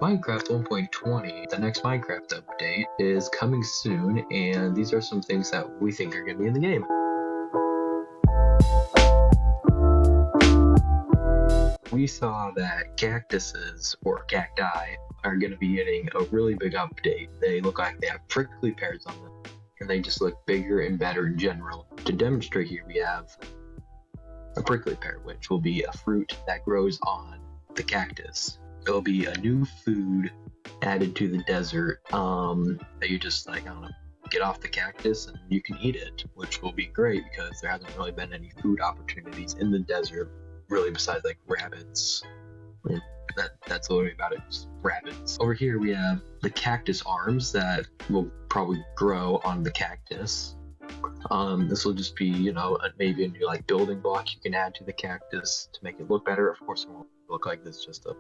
Minecraft 1.20, the next Minecraft update, is coming soon, and these are some things that we think are going to be in the game. We saw that cactuses, or cacti, are going to be getting a really big update. They look like they have prickly pears on them, and they just look bigger and better in general. To demonstrate here, we have a prickly pear, which will be a fruit that grows on the cactus. It'll be a new food added to the desert that you just get off the cactus and you can eat it, which will be great because there hasn't really been any food opportunities in the desert really besides rabbits. That's literally about it, just rabbits. Over here we have the cactus arms that will probably grow on the cactus. This will just be, maybe a new building block you can add to the cactus to make it look better. Of course, it won't look like this, just a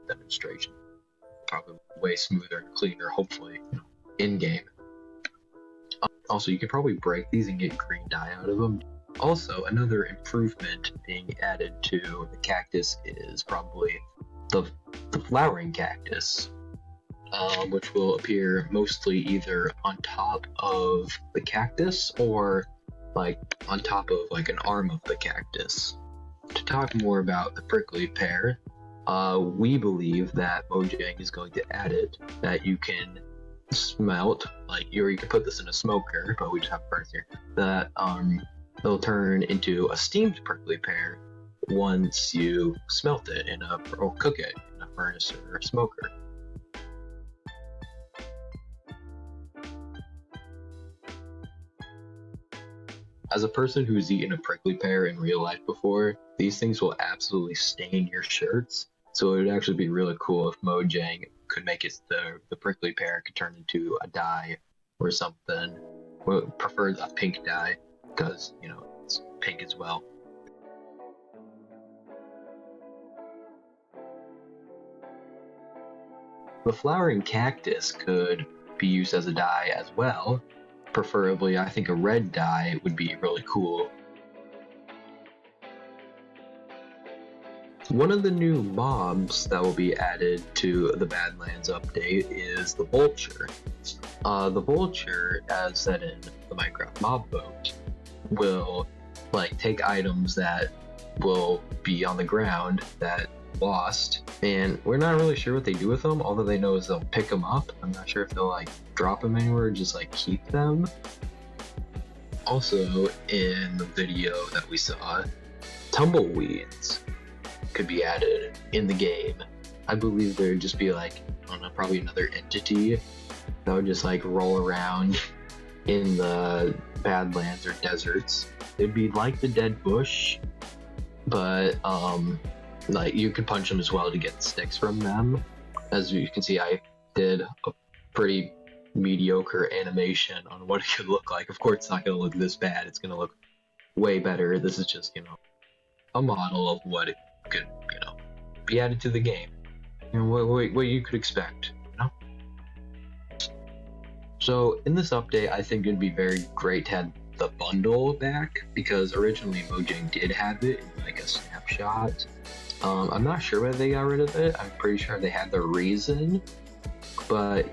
demonstration. Probably way smoother and cleaner, hopefully, in game. Also, you can probably break these and get green dye out of them. Also, another improvement being added to the cactus is probably the flowering cactus, which will appear mostly either on top of the cactus or on top of an arm of the cactus. To talk more about the prickly pear, we believe that Mojang is going to add it, that you can smelt, or you can put this in a smoker, but we just have furnace here, that it'll turn into a steamed prickly pear once you smelt it or cook it in a furnace or a smoker. As a person who's eaten a prickly pear in real life before, these things will absolutely stain your shirts. So it would actually be really cool if Mojang could make it the prickly pear could turn into a dye or something. Well, prefer a pink dye because, it's pink as well. The flowering cactus could be used as a dye as well. Preferably, I think a red dye would be really cool. One of the new mobs that will be added to the Badlands update is the Vulture. The Vulture, as said in the Minecraft mob vote, will take items that will be on the ground that lost, and we're not really sure what they do with them. All that they know is they'll pick them up. I'm not sure if they'll drop them anywhere or just keep them. Also, in the video that we saw, tumbleweeds could be added in the game. I believe there'd just be probably another entity that would just roll around in the Badlands or deserts. It'd be like the dead bush, but you could punch them as well to get sticks from them. As you can see, I did a pretty mediocre animation on what it could look like. Of course, it's not going to look this bad. It's going to look way better. This is just, a model of what it could, be added to the game. What you could expect, So in this update, I think it'd be very great to have the bundle back, because originally Mojang did have it in a snapshot. I'm not sure whether they got rid of it. I'm pretty sure they had their reason, but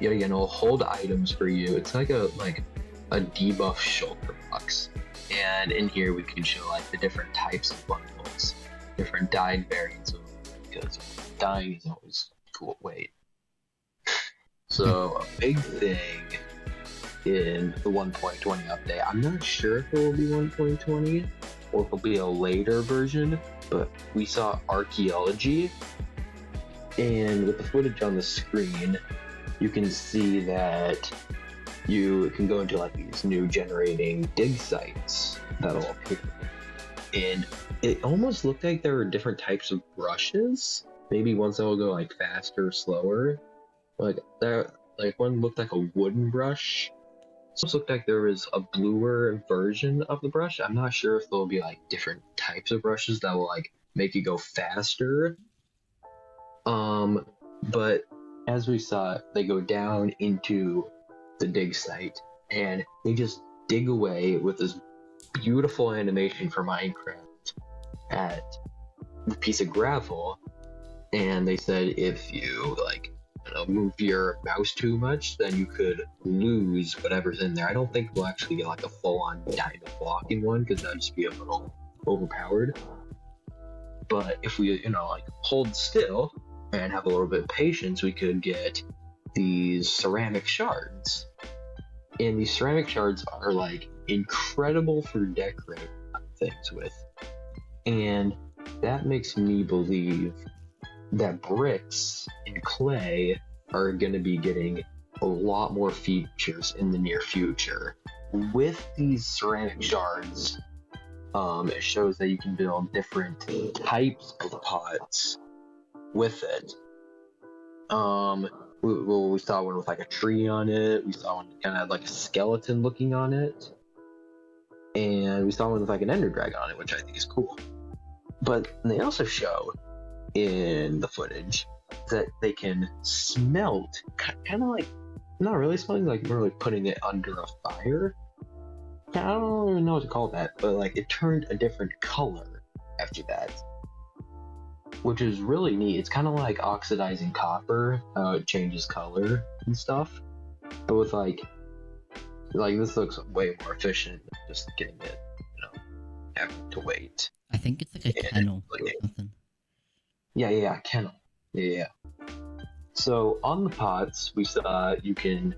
hold items for you. It's a debuff shulker box, and in here we can show the different types of bundles, different dyed variants of them, because dyeing is always cool. Wait. So a big thing in the 1.20 update, I'm not sure if it will be 1.20 or if it'll be a later version, but we saw Archaeology, and with the footage on the screen, you can see that you can go into these new generating dig sites that'll appear, and it almost looked like there were different types of brushes. Maybe ones that will go faster or slower. One looked like a wooden brush. It looked like there was a bluer version of the brush. I'm not sure if there'll be different types of brushes that will make you go faster. But as we saw, they go down into the dig site and they just dig away with this beautiful animation for Minecraft at the piece of gravel, And they said if you like, I don't know, move your mouse too much, then you could lose whatever's in there. I don't think we'll actually get like a full-on diamond blocking one because that'd just be a little overpowered. But if we, like hold still and have a little bit of patience, we could get these ceramic shards. And these ceramic shards are like incredible for decorating things with. And that makes me believe that bricks and clay are going to be getting a lot more features in the near future. With these ceramic shards, it shows that you can build different types of pots with it. We saw one with like a tree on it. We saw one that kind of had like a skeleton looking on it. And we saw one with like an ender dragon on it, which I think is cool. But they also show in the footage that they can smelt, kind of like, not really smelting, like more like putting it under a fire. I don't even know what to call that, but like it turned a different color after that, which is really neat. It's kind of like oxidizing copper, how it changes color and stuff. But with like this looks way more efficient than just getting it, having to wait. I think it's like a kennel or something. Yeah, kennel. Yeah. So on the pots, we saw you can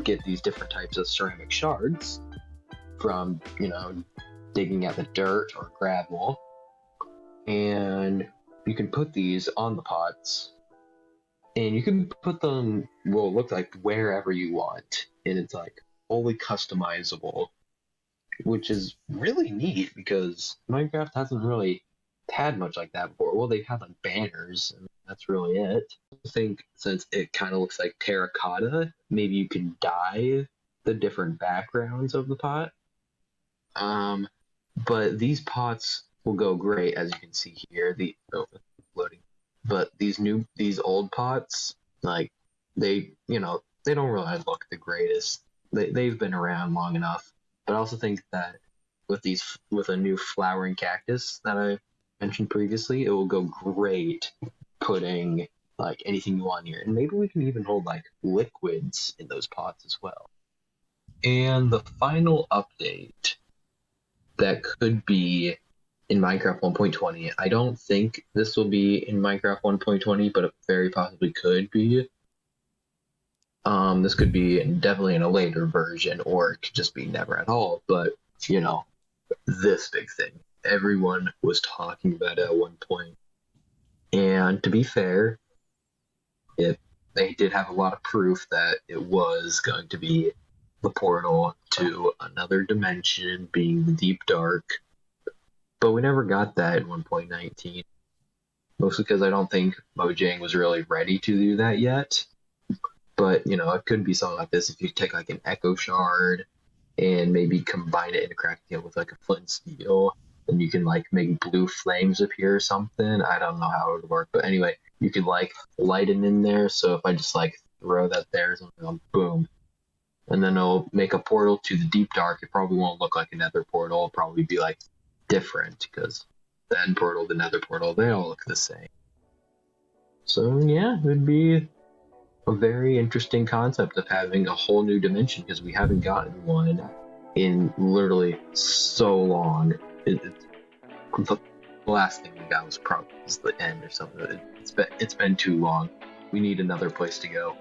get these different types of ceramic shards from, digging at the dirt or gravel. And you can put these on the pots. And you can put them, well, it looks like wherever you want. And it's like fully customizable, which is really neat because Minecraft hasn't really had much like that before. Well, they've had like banners, and that's really it. I think since it kind of looks like terracotta, maybe you can dye the different backgrounds of the pot. But these pots will go great, as you can see here. Loading. But these old pots, like they don't really look the greatest. They've been around long enough. But I also think that with a new flowering cactus that I mentioned previously, it will go great putting like anything you want here. And maybe we can even hold like liquids in those pots as well. And the final update that could be in Minecraft 1.20. I don't think this will be in Minecraft 1.20, but it very possibly could be. This could be definitely in a later version, or it could just be never at all. But, this big thing. Everyone was talking about it at one point. And to be fair, they did have a lot of proof that it was going to be the portal to another dimension, being the Deep Dark. But we never got that in 1.19. Mostly because I don't think Mojang was really ready to do that yet. But, it could be something like this if you take like an Echo Shard and maybe combine it into crafting it with like a flint steel, and you can like make blue flames appear or something. I don't know how it would work, but anyway, you could like light it in there. So if I just like throw that there, something, boom, and then it'll make a portal to the Deep Dark. It probably won't look like a Nether portal. It'll probably be like different because the End portal, the Nether portal, they all look the same. So yeah, it would be a very interesting concept of having a whole new dimension because we haven't gotten one in literally so long. The last thing we got was probably the End or something. It's been too long. We need another place to go.